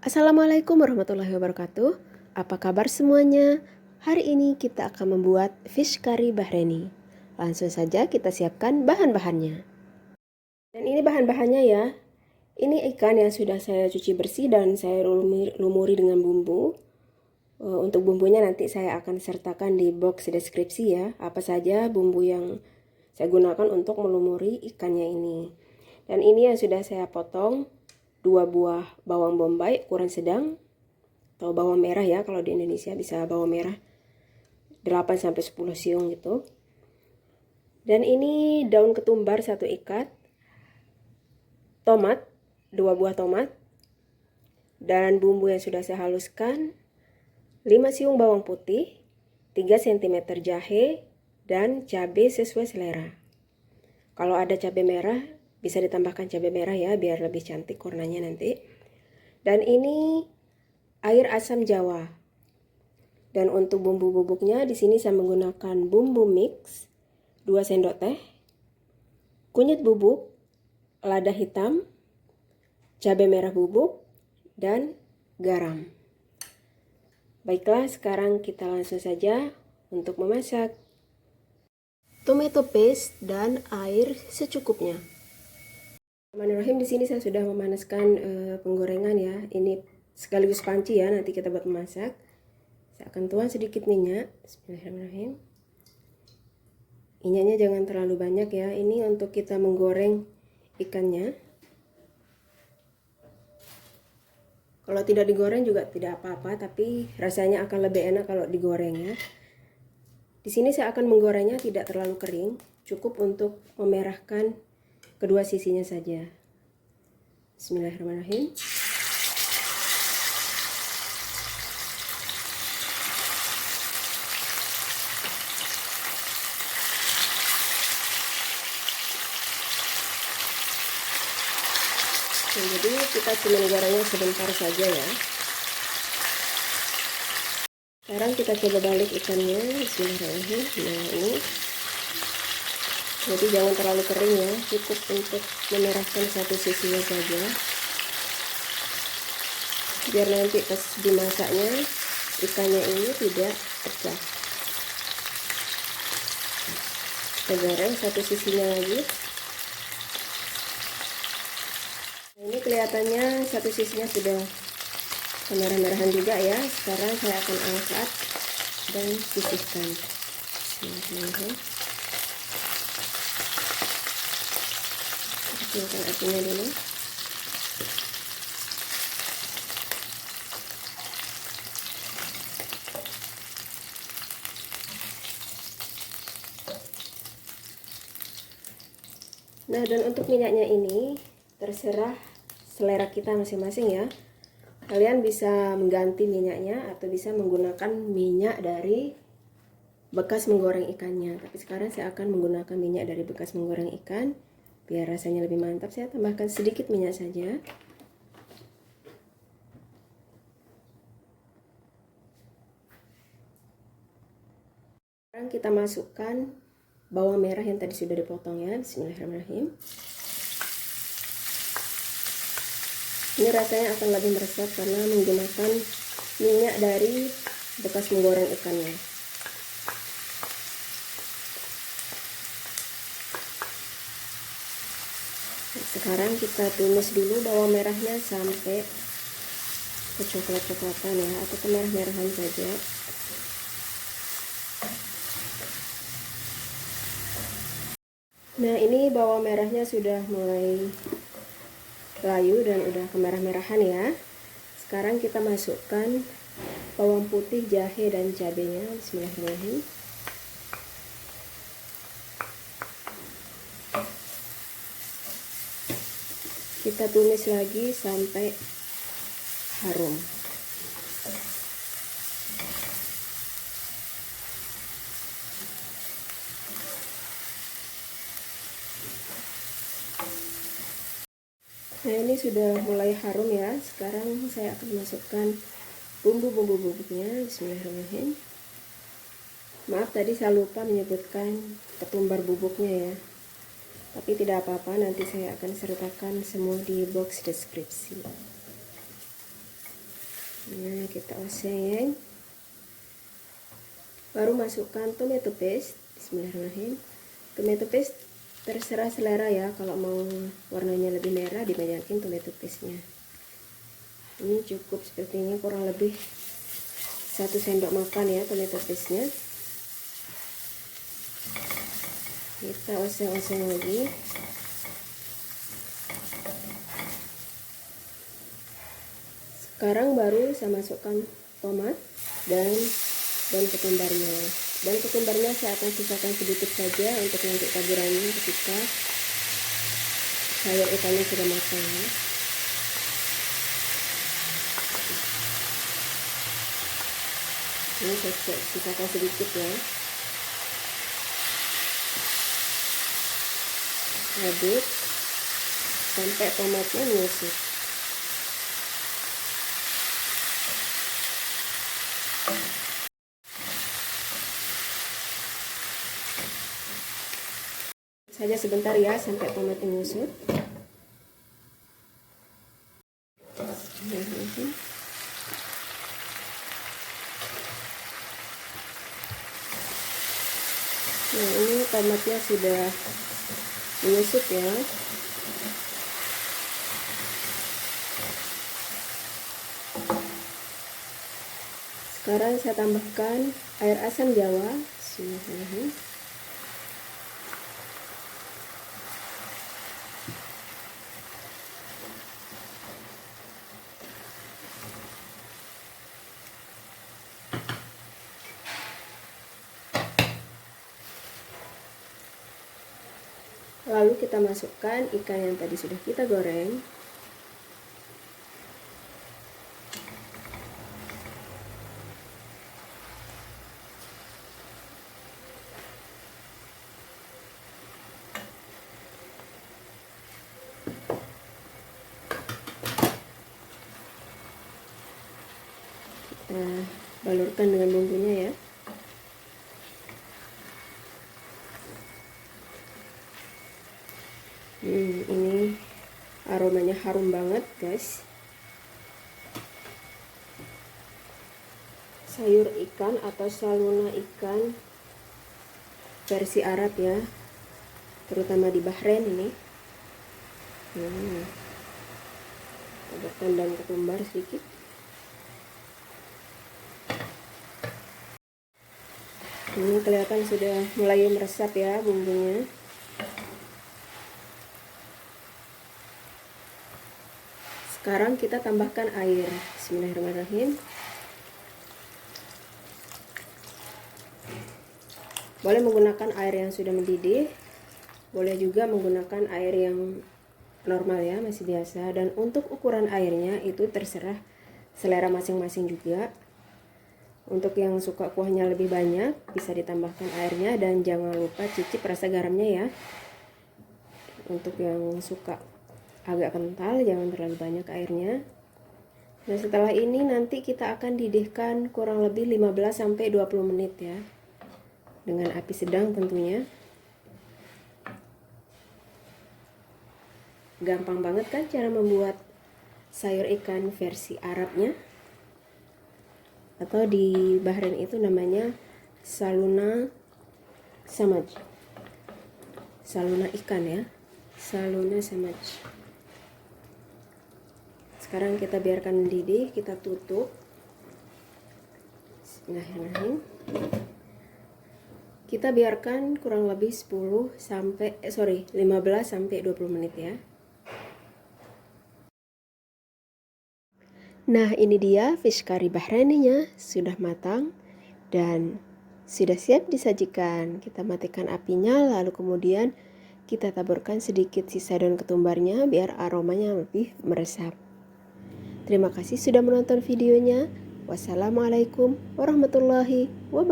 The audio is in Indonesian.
Assalamualaikum warahmatullahi wabarakatuh. Apa kabar semuanya? Hari ini kita akan membuat fish curry Bahraini. Langsung saja kita siapkan bahan-bahannya. Dan ini bahan-bahannya ya. Ini ikan yang sudah saya cuci bersih dan saya lumuri dengan bumbu. Untuk bumbunya nanti saya akan sertakan di box deskripsi ya. Apa saja bumbu yang saya gunakan untuk melumuri ikannya ini. Dan ini yang sudah saya potong. 2 buah bawang bombay ukuran sedang atau bawang merah ya, kalau di Indonesia bisa bawang merah 8-10 siung gitu. Dan ini daun ketumbar 1 ikat, tomat 2 buah tomat, dan bumbu yang sudah saya haluskan 5 siung bawang putih, 3 cm jahe, dan cabai sesuai selera. Kalau ada cabai merah bisa ditambahkan cabai merah ya, biar lebih cantik warnanya nanti. Dan ini air asam jawa. Dan untuk bumbu bubuknya di sini saya menggunakan bumbu mix 2 sendok teh, kunyit bubuk, lada hitam, cabai merah bubuk, dan garam. Baiklah, sekarang kita langsung saja untuk memasak. Tomato paste dan air secukupnya. Bismillahirrahmanirrahim. Di sini saya sudah memanaskan penggorengan ya. Ini sekaligus panci ya, nanti kita buat memasak. Saya akan tuang sedikit minyak. Bismillahirrahmanirrahim. Minyaknya jangan terlalu banyak ya. Ini untuk kita menggoreng ikannya. Kalau tidak digoreng juga tidak apa-apa, tapi rasanya akan lebih enak kalau digoreng ya. Di sini saya akan menggorengnya tidak terlalu kering, cukup untuk memerahkan kedua sisinya saja. Bismillahirrahmanirrahim. Jadi kita cuma gorengnya sebentar saja ya. Sekarang kita coba balik ikannya. Bismillahirrahmanirrahim. Nah ini, jadi jangan terlalu kering ya, cukup untuk memerahkan satu sisinya saja, biar nanti pas dimasaknya ikannya ini tidak pecah. Kita goreng satu sisinya lagi. Nah, ini kelihatannya satu sisinya sudah kemerah-merahan juga ya. Sekarang saya akan angkat dan sisihkan. Kecilkan apinya dulu. Nah, dan untuk minyaknya ini terserah selera kita masing-masing ya. Kalian bisa mengganti minyaknya atau bisa menggunakan minyak dari bekas menggoreng ikannya. Tapi sekarang saya akan menggunakan minyak dari bekas menggoreng ikan biar rasanya lebih mantap. Saya tambahkan sedikit minyak saja. Sekarang kita masukkan bawang merah yang tadi sudah dipotong ya. Bismillahirrahmanirrahim. Ini rasanya akan lebih meresap karena menggunakan minyak dari bekas menggoreng ikannya. Sekarang kita tumis dulu bawang merahnya sampai kecoklat-coklatan ya, atau kemerah-merahan saja. Nah, ini bawang merahnya sudah mulai layu dan udah kemerah-merahan ya. Sekarang kita masukkan bawang putih, jahe, dan cabenya. Bismillahirrahmanirrahim. Kita tumis lagi sampai harum. Nah, ini sudah mulai harum ya. Sekarang saya akan masukkan bumbu-bumbu bubuknya. Bismillahirrahmanirrahim. Maaf tadi saya lupa menyebutkan ketumbar bubuknya ya. Tapi tidak apa-apa, nanti saya akan sertakan semua di box deskripsi. Nah, kita oseng. Baru masukkan tomato paste. Bismillahirrahmanirrahim. Tomato paste terserah selera ya, kalau mau warnanya lebih merah dibanyakin tomato paste-nya. Ini cukup seperti ini, kurang lebih 1 sendok makan ya tomato paste-nya. Kita oseng-oseng lagi. Sekarang baru saya masukkan tomat dan daun ketumbarnya. Dan ketumbarnya saya akan sisakan sedikit saja untuk nanti taburannya ketika sayur ikannya sudah matang ya. Ini saya sisakan sedikit ya. Aduk sampai tomatnya menyusut. Saja sebentar ya sampai tomatnya menyusut. Nah, ini tomatnya sudah menyusut ya. Sekarang saya tambahkan air asam jawa. Lalu kita masukkan ikan yang tadi sudah kita goreng. Kita balurkan dengan bumbunya ya. Ini aromanya harum banget guys. Sayur ikan atau saluna ikan versi Arab ya, terutama di Bahrain ini. Tambahkan daun ketumbar sedikit. Ini kelihatan sudah mulai meresap ya bumbunya. Sekarang kita tambahkan air. Bismillahirrahmanirrahim. Boleh menggunakan air yang sudah mendidih, boleh juga menggunakan air yang normal ya, masih biasa. Dan untuk ukuran airnya itu terserah selera masing-masing juga. Untuk yang suka kuahnya lebih banyak bisa ditambahkan airnya, dan jangan lupa cicip rasa garamnya ya. Untuk yang suka agak kental jangan terlalu banyak airnya. Nah, setelah ini nanti kita akan didihkan kurang lebih 15-20 menit ya, dengan api sedang tentunya. Gampang banget kan cara membuat sayur ikan versi Arabnya, atau di Bahrain itu namanya saluna samaj, saluna ikan ya, saluna samaj. Sekarang kita biarkan mendidih, kita tutup. Bismillahirrahmanirrahim. Kita biarkan kurang lebih 15-20 menit ya. Nah, ini dia fish curry Bahraininya sudah matang dan sudah siap disajikan. Kita matikan apinya, lalu kemudian kita taburkan sedikit sisa daun ketumbarnya biar aromanya lebih meresap. Terima kasih sudah menonton videonya. Wassalamualaikum warahmatullahi wabarakatuh.